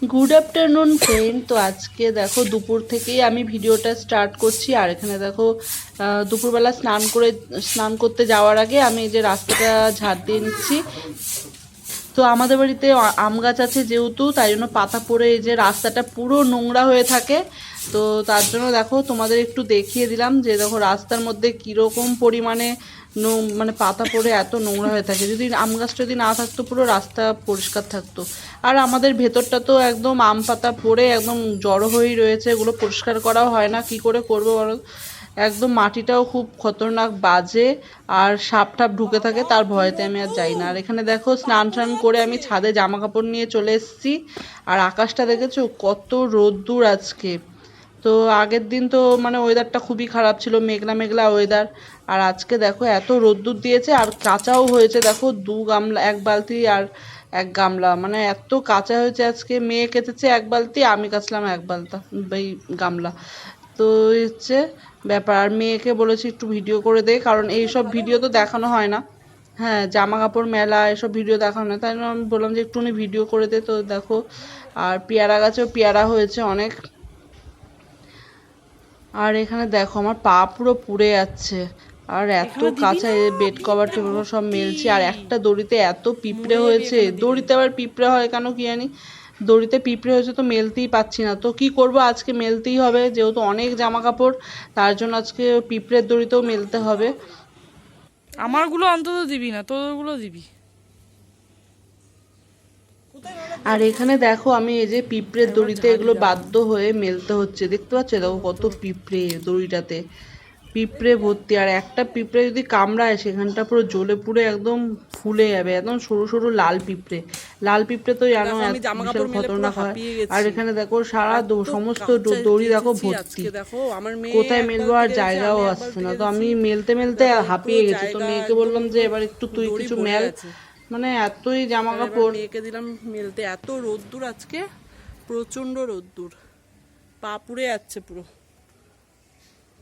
Good afternoon friend. তো আজকে দেখো দুপুর থেকেই আমি ভিডিওটা স্টার্ট করছি। আর এখানে দেখো দুপুরবেলা স্নান করতে যাওয়ার আগে আমি এই যে রাস্তাটা ঝাড় দিয়ে নিচ্ছি। তো আমাদের বাড়িতে আম গাছ আছে যেহেতু, তাই জন্য পাতা পড়ে এই যে রাস্তাটা পুরো নোংরা হয়ে থাকে। তো তার জন্য দেখো তোমাদের একটু দেখিয়ে দিলাম যে দেখো রাস্তার মধ্যে কীরকম পরিমাণে মানে পাতা পড়ে এত নোংরা হয়ে থাকে। যদি আম গাছটা যদি না থাকতো পুরো রাস্তা পরিষ্কার থাকতো। আর আমাদের ভেতরটা তো একদম আম পাতা পড়ে একদম জড়ো হয়েই রয়েছে, এগুলো পরিষ্কার করাও হয় না, কি করে করবো বলো। একদম মাটিটাও খুব খতরনাক বাজে, আর সাপ টাপ ঢুকে থাকে, তার ভয়তে আমি আর যাই না। আর এখানে দেখো স্নান টান করে আমি ছাদে জামা কাপড় নিয়ে চলে এসেছি। আর আকাশটা দেখেছো কত রোদ্দুর আজকে। তো আগের দিন তো মানে ওয়েদারটা খুবই খারাপ ছিল, মেঘলা মেঘলা ওয়েদার। আর আজকে দেখো এত রোদ্দুর দিয়েছে, আর কাঁচাও হয়েছে দেখো, 2 গামলা, 1 বালতি আর 1 গামলা, মানে এত কাঁচা হয়েছে আজকে। মেয়ে কেচেছে 1 বালতি, আমি কাচলাম 1 বালতা এই গামলা। তো হচ্ছে ব্যাপার। আর মেয়েকে বলেছি একটু ভিডিও করে দে, কারণ এইসব ভিডিও তো দেখানো হয় না। হ্যাঁ, জামা কাপড় মেলা এসব ভিডিও দেখানো হয়, তাই জন্য আমি বললাম যে একটুখানি ভিডিও করে দে। তো দেখো, আর পেয়ারা গাছেও পেয়ারা হয়েছে অনেক। আর এখানে দেখো আমার পা পুরো পুড়ে যাচ্ছে। আর এত কাঁচা বেড কভার টেবিল সব মেলছি। আর একটা দড়িতে এত পিঁপড়ে হয়েছে, দড়িতে আবার পিঁপড়ে হয় কেন কি জানি, দড়িতে পিঁপড়ে হয়েছে তো মেলতেই পাচ্ছি না। তো কি করব, আজকে মেলতেই হবে যেহেতু অনেক জামা কাপড়, তার জন্য আজকে পিঁপড়ের দড়িতেও মেলতে হবে। আমারগুলো অন্তত দিবি না, তোরগুলো দিবি। আর এখানে দেখো আমি এই যে পিঁপড়ের দড়িতে এগুলো বাধ্য হয়ে মেলতে হচ্ছে, দেখতে পাচ্ছ দেখো কত পিঁপড়ে দড়িটাতে, পিঁপড়ে ভর্তি। আর একটা পিঁপড়ে যদি কামড়ায় সেখানটা পুরো জ্বলে পুড়ে একদম ফুলে যাবে, একদম সরু সরু লাল পিঁপড়ে। লাল পিঁপড়ে তো জানো বিশাল খতরনাক হয়। আর এখানে দেখো সারা সমস্ত দড়ি দেখো ভর্তি, কোথায় মেলবো আর জায়গাও আসছে না। তো আমি মেলতে মেলতে হাঁপিয়ে গেছি। তো মেয়েকে বললাম যে এবার একটু তুই কিছু মেল, মানে এতই জামা কাপড়। মেয়েকে দিলাম মেলতে, এত রোদ্দুর আজকে, প্রচন্ড রোদ্দুর, পা পুড়ে যাচ্ছে পুরো।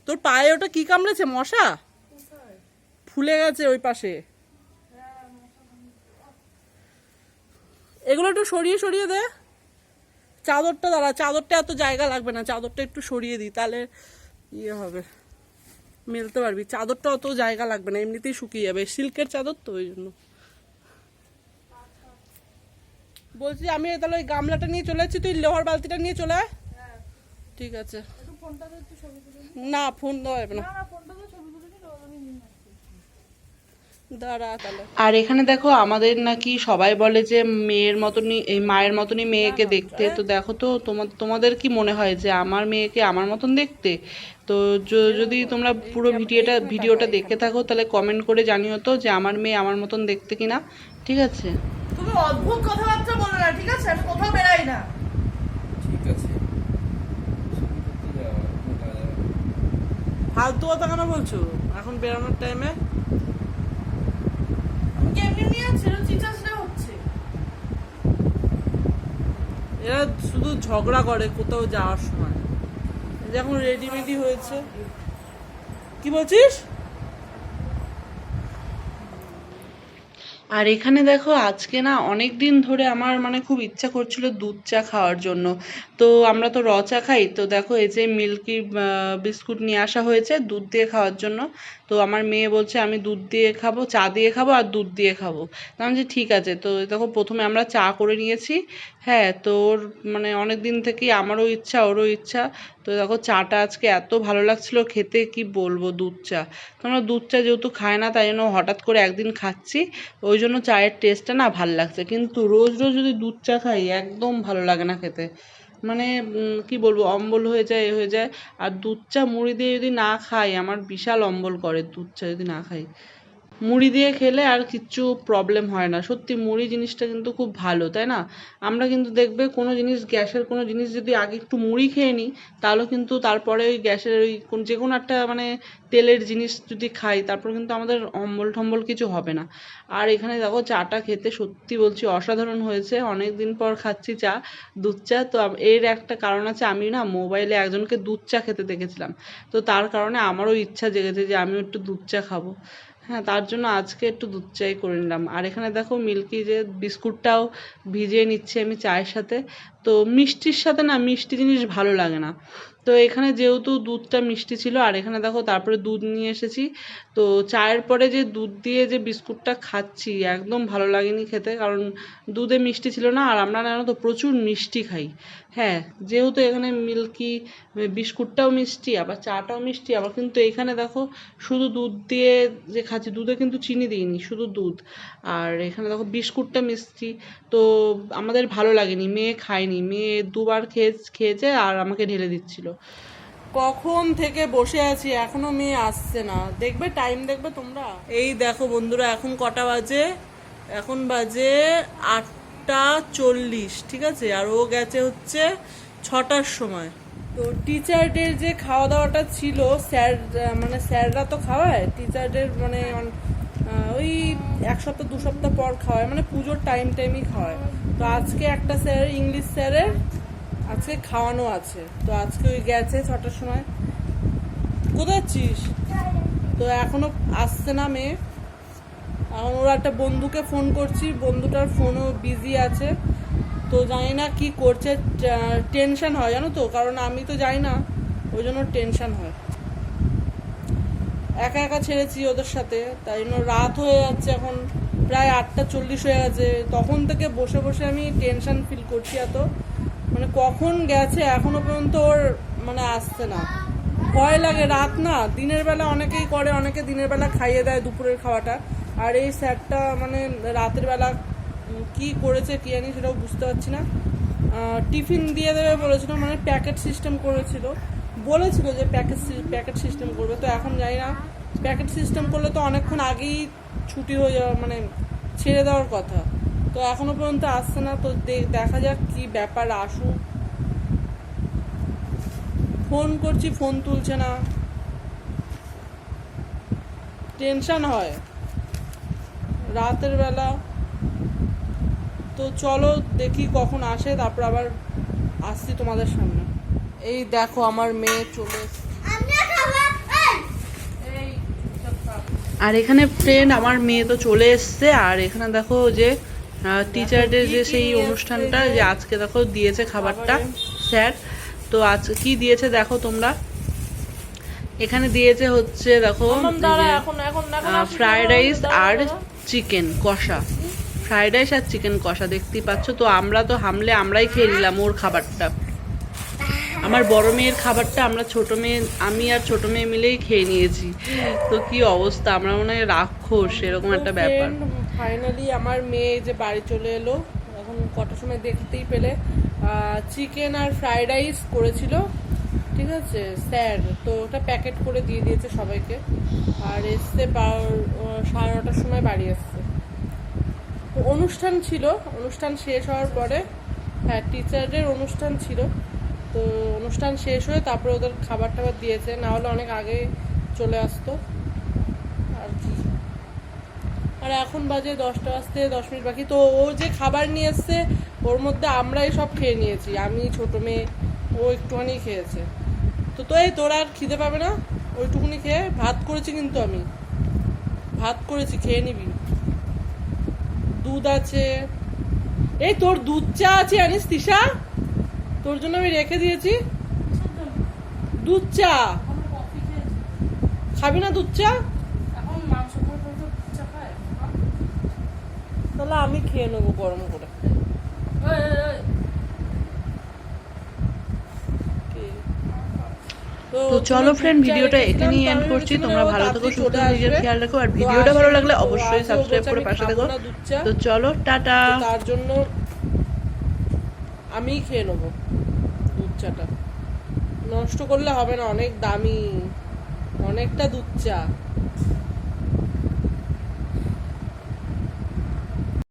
তোর পায়ে ওটা কি কামড়েছে, মশা? ফুলে গেছে ওই পাশে। এগুলো একটু সরিয়ে সরিয়ে দে, চাদরটা দাঁড়া, চাদরটা এত জায়গা লাগবে না, চাদরটা একটু সরিয়ে দিই তাহলে ইয়ে হবে, মেলতে পারবি। চাদরটা অত জায়গা লাগবে না, এমনিতেই শুকিয়ে যাবে, সিল্কের চাদর তো ওই জন্য বলছি। আমি তাহলে ওই গামলাটা নিয়ে চলে যাচ্ছি, তুই লোহার বালতিটা নিয়ে চলে আয়। ঠিক আছে। না ফোন দেওয়া যাবে না, দাঁড়া তাহলে। আর এখানে দেখো আমাদের নাকি সবাই বলে যে মেয়ের মতনই, এই মায়ের মতনই মেয়েকে দেখতে। তো দেখো তো তোমাদের কি মনে হয় যে আমার মেয়েকে আমার মতন দেখতে? তো যদি তোমরা পুরো ভিডিওটা দেখে থাকো তাহলে কমেন্ট করে জানিও তো যে আমার মেয়ে আমার মতন দেখতে কিনা। ঠিক আছে? তুমি অদ্ভুত কথাবার্তা বলো না, ঠিক আছে? আমি কোথাও বেরাই না। ঠিক আছে। ফালতু কথা কেন বলছো এখন বেরানোর টাইমে? আমি কি এমনি নিয়ে যাচ্ছি, চিচাসটা হচ্ছে। এরা শুধু ঝগড়া করে কোথাও যাওয়ার সময়। যখন রেডিমেডি হয়েছে। কি বলছিস? আর এখানে দেখো আজকে না অনেক দিন ধরে আমার মানে খুব ইচ্ছা করছিল দুধ চা খাওয়ার জন্য। তো আমরা তো র চা খাই, তো দেখো এই যে মিল্কি বিস্কুট নিয়ে আসা হয়েছে দুধ দিয়ে খাওয়ার জন্য। তো আমার মেয়ে বলছে আমি দুধ দিয়ে খাবো, চা দিয়ে খাবো আর দুধ দিয়ে খাবো। তো আমি যে ঠিক আছে। তো দেখো প্রথমে আমরা চা করে নিয়েছি। হ্যাঁ, তো ওর মানে অনেক দিন থেকেই আমারও ইচ্ছা ওরও ইচ্ছা। তো দেখো চাটা আজকে এত ভালো লাগছিল খেতে, কি বলবো, দুধ চা। তো আমরা দুধ চা যেহেতু খায় না তাই জন্য হঠাৎ করে একদিন খাচ্ছি, ওই জন্য চায়ের টেস্টটা না ভাল লাগছে। কিন্তু রোজ রোজ যদি দুধ চা খাই একদম ভালো লাগে না খেতে, মানে কি বলবো, অম্বল হয়ে যায়, এ হয়ে যায়। আর দুধ চা মুড়ি দিয়ে যদি না খাই আমার বিশাল অম্বল করে, দুধ চা যদি না খাই। মুড়ি দিয়ে খেলে আর কিচ্ছু প্রবলেম হয় না। সত্যি মুড়ি জিনিসটা কিন্তু খুব ভালো, তাই না? আমরা কিন্তু দেখবে কোনো জিনিস, গ্যাসের কোনো জিনিস যদি আগে একটু মুড়ি খেয়ে নিই, তাহলে কিন্তু তারপরে ওই গ্যাসের ওই যে কোনো একটা মানে তেলের জিনিস যদি খাই তারপর কিন্তু আমাদের অম্বল টম্বল কিছু হবে না। আর এখানে দেখো চাটা খেতে সত্যি বলছি অসাধারণ হয়েছে। অনেক দিন পর খাচ্ছি চা, দুধ চা। তো এর একটা কারণ আছে, আমি না মোবাইলে একজনকে দুধ চা খেতে দেখেছিলাম। তো তার কারণে আমারও ইচ্ছা জেগেছে যে আমিও একটু দুধ চা খাবো। হ্যাঁ, তার জন্য আজকে একটু দুধ চাই করে নিলাম। আর এখানে দেখো মিল্কি যে বিস্কুটটাও ভিজিয়ে নিচ্ছি আমি চায়ের সাথে। তো মিষ্টির সাথে না মিষ্টি জিনিস ভালো লাগে না। তো এখানে যেহেতু দুধটা মিষ্টি ছিল, আর এখানে দেখো তারপরে দুধ নিয়ে এসেছি। তো চায়ের পরে যে দুধ দিয়ে যে বিস্কুটটা খাচ্ছি একদম ভালো লাগেনি খেতে, কারণ দুধে মিষ্টি ছিল না। আর আমরা জানো তো প্রচুর মিষ্টি খাই। হ্যাঁ, যেহেতু এখানে মিল্কি বিস্কুটটাও মিষ্টি, আবার চাটাও মিষ্টি, আবার কিন্তু এখানে দেখো শুধু দুধ দিয়ে যে খাচ্ছি, দুধে কিন্তু চিনি দিইনি, শুধু দুধ। আর এখানে দেখো বিস্কুটটা মিষ্টি। তো আমাদের ভালো লাগেনি, মেয়ে খায়নি, মেয়ে দুবার খেয়েছে আর আমাকে ঢেলে দিচ্ছিল। কখন থেকে বসে আছি এখনো মেয়ে আসছে না, দেখবে টাইম দেখবে তোমরা। এই দেখো বন্ধুরা, এখন কটা বাজে? এখন বাজে 8:40, ঠিক আছে। আর ও গেছে হচ্ছে 6টার সময়। তো টিচার ডের যে খাওয়া দাওয়াটা ছিল, মানে স্যাররা তো খাওয়ায়, টিচার ডের মানে ওই 1 সপ্তাহ 2 সপ্তাহ পর খাওয়ায়, মানে পুজোর টাইমই খাওয়ায়। তো আজকে একটা স্যার, ইংলিশ স্যারের আজকে খাওয়ানো আছে। তো আজকে ওই গেছে 6টার সময়। কোথায় যাচ্ছিস? তো এখনো আসছে না মেয়ে। এখন ওর একটা বন্ধুকে ফোন করছি, বন্ধুটার ফোনও বিজি আছে। তো জানি না কি করছে, টেনশন হয় জানো তো, কারণ আমি তো যাই না, ওই জন্য টেনশন হয়। একা একা ছেড়েছি ওদের সাথে, তাই জন্য রাত হয়ে যাচ্ছে, এখন প্রায় 8:40 হয়ে গেছে। তখন থেকে বসে বসে আমি টেনশন ফিল করছি এত, মানে কখন গেছে এখনো পর্যন্ত ওর মানে আসছে না। ভয় লাগে, রাত না, দিনের বেলা অনেকেই করে, অনেকে দিনের বেলা খাইয়ে দেয় দুপুরের খাওয়াটা, আর এই স্যারটা মানে রাতের বেলা কি করেছে কি জানি, সেটাও বুঝতে পারছি না। টিফিন দিয়ে দেবে বলেছিল, মানে প্যাকেট সিস্টেম করেছিল, বলেছিল যে প্যাকেট সিস্টেম করবে। তো এখন জানি না, প্যাকেট সিস্টেম করলে তো অনেকক্ষণ আগেই ছুটি হয়ে যাওয়া, মানে ছেড়ে দেওয়ার কথা। তো এখনো পর্যন্ত আসছে না। তো দেখা যাক কি ব্যাপার, আসুক। ফোন করছি, ফোন তুলছে না, টেনশন হয় রাতের বেলা। তো চলো দেখি কখন আসে, তারপর আবার আসছি তোমাদের সামনে। এই দেখো আমার মেয়ে চলে এসেছে। আর এখানে ফ্রেন্ড আমার মেয়ে তো চলে এসছে। আর এখানে দেখো যে টিচারদের যে সেই অনুষ্ঠানটা যে আজকে দেখো দিয়েছে খাবারটা স্যার। তো আজ কি দিয়েছে দেখো তোমরা, এখানে দিয়েছে হচ্ছে দেখো ফ্রাইড রাইস আর চিকেন কষা, ফ্রাইড রাইস আর চিকেন কষা দেখতেই পাচ্ছ। তো আমরা তো হামলে আমরাই খেয়ে নিলাম ওর খাবারটা, আমার বড় মেয়ের খাবারটা আমরা আমি আর ছোট মেয়ে মিলেই খেয়ে নিয়েছি। তো কি অবস্থা, আমরা মনে হয় রাক্ষস এরকম একটা ব্যাপার। ফাইনালি আমার মেয়ে যে বাড়ি চলে এলো, এখন কটার সময় দেখতেই পেলে। চিকেন আর ফ্রাইড রাইস করেছিল, ঠিক আছে স্যার। তো ওটা প্যাকেট করে দিয়ে দিয়েছে সবাইকে। আর এসছে 9:30টার সময় বাড়ি এসছে। অনুষ্ঠান ছিল, অনুষ্ঠান শেষ হওয়ার পরে, হ্যাঁ টিচারদের অনুষ্ঠান ছিল। তো অনুষ্ঠান শেষ হয়ে তারপরে ওদের খাবার টাবার দিয়েছে, না হলে অনেক আগে চলে আসতো আর কি। আর এখন বাজে 10টা বাজতে 10 মিনিট বাকি। তো ও যে খাবার নিয়ে এসছে ওর মধ্যে আমরাই সব খেয়ে নিয়েছি, আমি ছোট মেয়ে, ও একটুখানি খেয়েছে। তো এই তোর আর খিদে পাবে না, ওইটুকুনি খেয়ে। ভাত করেছি কিন্তু আমি, ভাত করেছি, খেয়ে নিবি। দুধ আছে, এই তোর দুধ চা আছে জানিস তিশা, তোর জন্য আমি রেখে দিয়েছি দুধ চা। খাবি না দুধ চা? তাহলে আমি খেয়ে নেবো গরম করে। তো চলো ফ্রেন্ড, ভিডিওটা এখানেই এন্ড করছি। তোমরা ভালো থেকো, সুস্থ থেকো, নিজের খেয়াল রাখো। আর ভিডিওটা ভালো লাগলে অবশ্যই সাবস্ক্রাইব করে পাশে থেকো। তো চলো টাটা। তার জন্য আমিই খেয়ে নেবো দুধ চাটা, নষ্ট করলে হবে না, অনেক দামি, অনেকটা দুধ চা।